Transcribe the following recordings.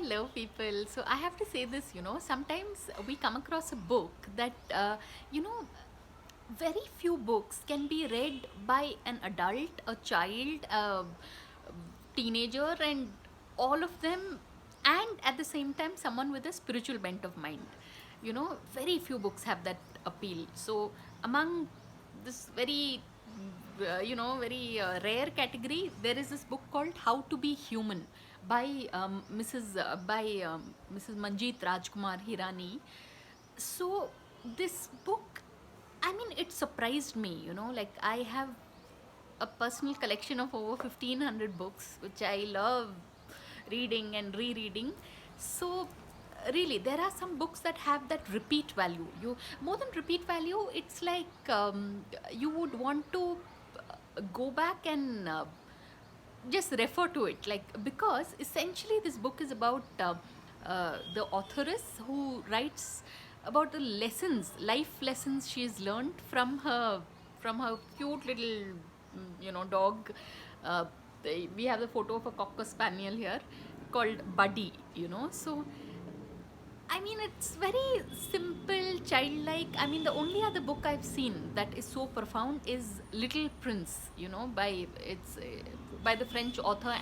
Hello, people. So I have to say this, sometimes we come across a book that, you know, very few books can be read by an adult, a child, a teenager, and all of them, and at the same time, someone with a spiritual bent of mind. Very few books have that appeal. So among this very rare category, there is this book called How to Be Human by Mrs. Manjeet Rajkumar Hirani. So this book, I mean, it surprised me. Like, I have a personal collection of over 1500 books which I love reading and rereading. So really, there are some books that have that repeat value. You More than repeat value, it's like, you would want to go back and just refer to it, like, because essentially this book is about the authoress who writes about the life lessons she's learned from her cute little dog. uh, we have the photo of a cocker spaniel here called Buddy. So I mean, it's very simple, childlike. I mean, the only other book I've seen that is so profound is Little Prince. By the French author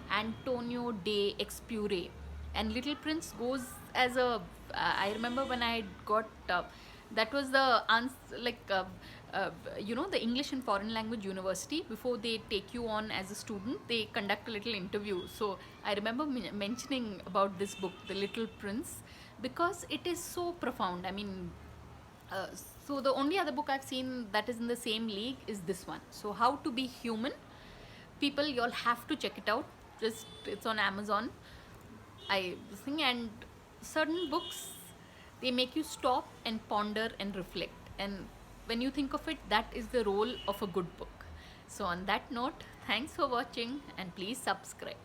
Antonio de Expure, and Little Prince goes as a. I remember when I got that was the answer, like, the English and Foreign Language University, before they take you on as a student, they conduct a little interview. So I remember mentioning about this book, The Little Prince, because it is so profound. I mean, uh, so the only other book I've seen that is in the same league is this one. So How to Be Human. People, you'll have to check it out. Just, it's on Amazon, I think. And certain books, they make you stop and ponder and reflect. And when you think of it, that is the role of a good book. So on that note, thanks for watching, and please subscribe.